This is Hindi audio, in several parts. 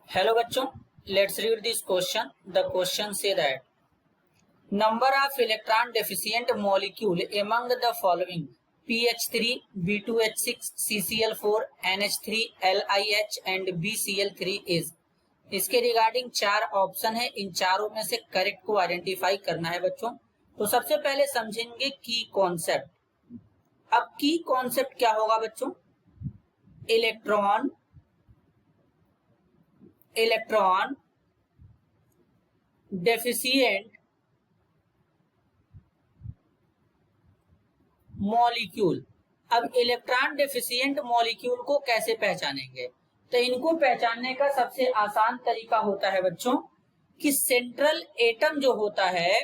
हेलो बच्चों, let's read this question. The question say that number of electron deficient molecule among the following PH3, B2H6, CCl4, NH3, LiH and BCl3 is. इसके रिगार्डिंग चार ऑप्शन है, इन चारों में से करेक्ट को आइडेंटिफाई करना है बच्चों। तो सबसे पहले समझेंगे की कॉन्सेप्ट। अब की कॉन्सेप्ट क्या होगा बच्चों? Electron deficient molecule. अब इलेक्ट्रॉन डेफिशिएंट मॉलिक्यूल को कैसे पहचानेंगे? तो इनको पहचानने का सबसे आसान तरीका होता है बच्चों कि सेंट्रल एटम जो होता है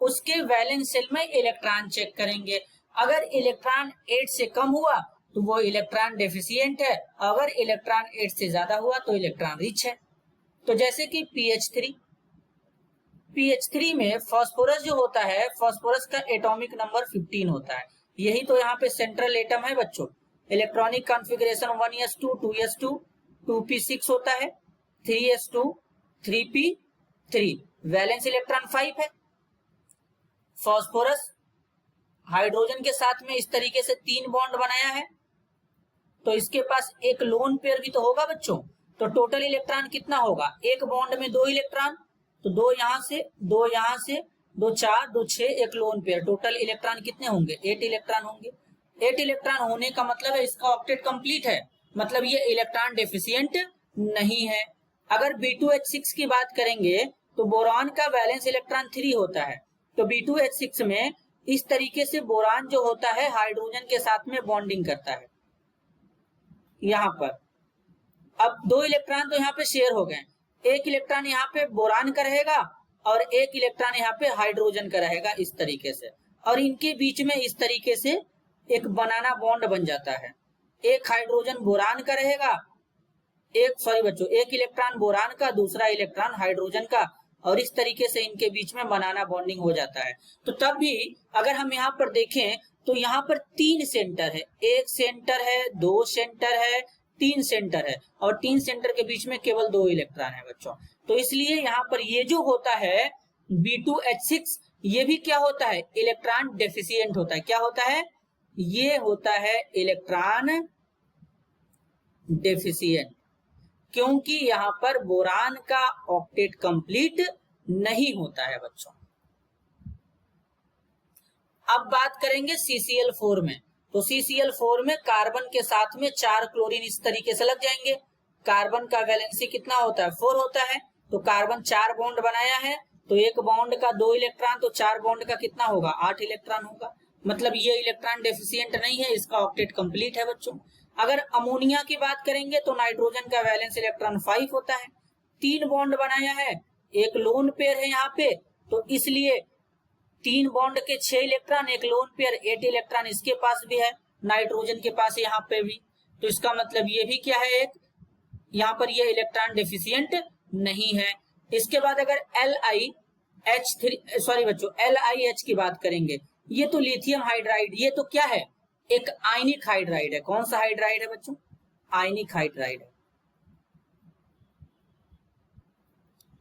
उसके वैलेंस शेल में इलेक्ट्रॉन चेक करेंगे। अगर इलेक्ट्रॉन 8 से कम हुआ तो वो इलेक्ट्रॉन डेफिशिएंट है, अगर इलेक्ट्रॉन 8 से ज्यादा हुआ तो इलेक्ट्रॉन रिच है। तो जैसे कि PH3 में फास्फोरस जो होता है, फास्फोरस का एटॉमिक नंबर 15 होता है। यही तो यहाँ पे सेंट्रल एटम है बच्चों। Electronic configuration 1s2, 2s2, 2p6 होता है, 3s2, 3p3। वैलेंस इलेक्ट्रॉन 5 है। फास्फोरस हाइड्रोजन के साथ में इस तरीके से 3 बॉन्ड बनाया है, तो इसके पास एक लोन पेयर भी तो होगा बच्चों। तो टोटल इलेक्ट्रॉन कितना होगा? एक बॉन्ड में 2 इलेक्ट्रॉन, तो 2 यहां से 2 यहां से 2 4 2 6, एक लोन पेयर। टोटल इलेक्ट्रॉन कितने होंगे? 8 इलेक्ट्रॉन होंगे। 8 इलेक्ट्रॉन होने का मतलब है इसका ऑक्टेट कंप्लीट है, मतलब ये इलेक्ट्रॉन डेफिशिएंट नहीं है। अगर B2H6 की बात करेंगे तो बोरान का वैलेंस इलेक्ट्रॉन 3 होता है। तो B2H6 में इस तरीके से बोरान जो होता है हाइड्रोजन के साथ में बॉन्डिंग करता है यहां पर। अब 2 इलेक्ट्रॉन तो यहाँ पे शेयर हो गए, एक इलेक्ट्रॉन यहाँ पे बोरान का रहेगा और एक इलेक्ट्रॉन यहाँ पे हाइड्रोजन का रहेगा इस तरीके से, और इनके बीच में इस तरीके से एक बनाना बॉन्ड बन जाता है। एक हाइड्रोजन बोरान का रहेगा, एक इलेक्ट्रॉन बोरान का, दूसरा इलेक्ट्रॉन हाइड्रोजन का, और इस तरीके से इनके बीच में बनाना बॉन्डिंग हो जाता है। तो तब भी अगर हम यहाँ पर देखें तो यहाँ पर 3 सेंटर है, एक सेंटर है, 2 सेंटर है, 3 सेंटर है, और 3 सेंटर के बीच में केवल 2 इलेक्ट्रॉन है बच्चों। तो इसलिए यहाँ पर ये जो होता है B2H6, ये भी क्या होता है? इलेक्ट्रॉन डेफिशिएंट होता है। क्या होता है? ये होता है इलेक्ट्रॉन डेफिशिएंट, क्योंकि यहाँ पर बोरान का ऑक्टेट कंप्लीट नहीं होता है बच्चों। अब बात करेंगे CCl4 में। तो CCl4 में कार्बन के साथ में 4 क्लोरीन इस तरीके से लग जाएंगे। कार्बन का वैलेंसी कितना होता है? 4 होता है। तो कार्बन 4 बॉन्ड बनाया है, तो एक बॉन्ड का 2 इलेक्ट्रॉन, तो 4 बॉन्ड का कितना होगा? 8 इलेक्ट्रॉन होगा। मतलब ये इलेक्ट्रॉन डेफिशिएंट नहीं है, इसका ऑक्टेट कंप्लीट है बच्चों। अगर अमोनिया की बात करेंगे तो नाइट्रोजन का वैलेंस इलेक्ट्रॉन 5 होता है, 3 बॉन्ड बनाया है, एक लोन पेयर है यहाँ पे, तो इसलिए 3 बॉन्ड के 6 इलेक्ट्रॉन, एक लोन पेयर 8 इलेक्ट्रॉन इसके पास भी है, नाइट्रोजन के पास यहाँ पे भी। तो इसका मतलब ये भी क्या है? एक यहाँ पर ये इलेक्ट्रॉन डेफिशिएंट नहीं है। इसके बाद अगर LiH की बात करेंगे, ये तो लिथियम हाइड्राइड, ये तो क्या है? एक आयनिक हाइड्राइड है। कौन सा हाइड्राइड है बच्चों? आयनिक हाइड्राइड है।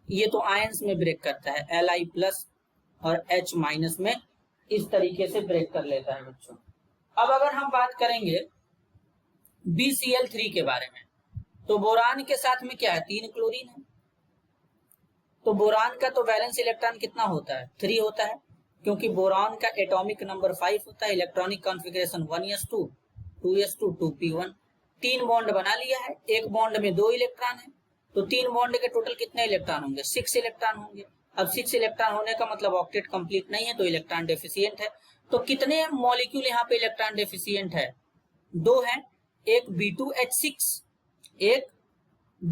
ये तो आयंस में ब्रेक करता है, Li+ और H- में इस तरीके से ब्रेक कर लेता है बच्चों। अब अगर हम बात करेंगे BCl3 के बारे में, तो बोरान के साथ में क्या है? 3 क्लोरीन है। तो बोरान का तो वैलेंस इलेक्ट्रॉन कितना होता है? 3 होता है, क्योंकि बोरान का एटॉमिक नंबर 5 होता है। Electronic configuration 1s2, 2s2, 2p1। 3 bond बना लिया है, एक बॉन्ड में 2 इलेक्ट्रॉन है, तो 3 बॉन्ड के टोटल कितने इलेक्ट्रॉन होंगे? 6 इलेक्ट्रॉन होंगे। अब 6 इलेक्ट्रॉन होने का मतलब ऑक्टेट कंप्लीट नहीं है, तो इलेक्ट्रॉन डेफिशिएंट है। तो कितने मॉलिक्यूल यहाँ पे इलेक्ट्रॉन डेफिशिएंट है? 2 है। एक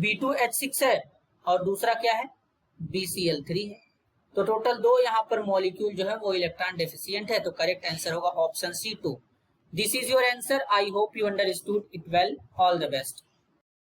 B2H6 है, और दूसरा क्या है? BCl3 है। तो टोटल 2 यहाँ पर मॉलिक्यूल जो है वो इलेक्ट्रॉन डेफिशिएंट है। तो करेक्ट आंसर होगा option C2। This is your answer. I hope you understood it well. All the best.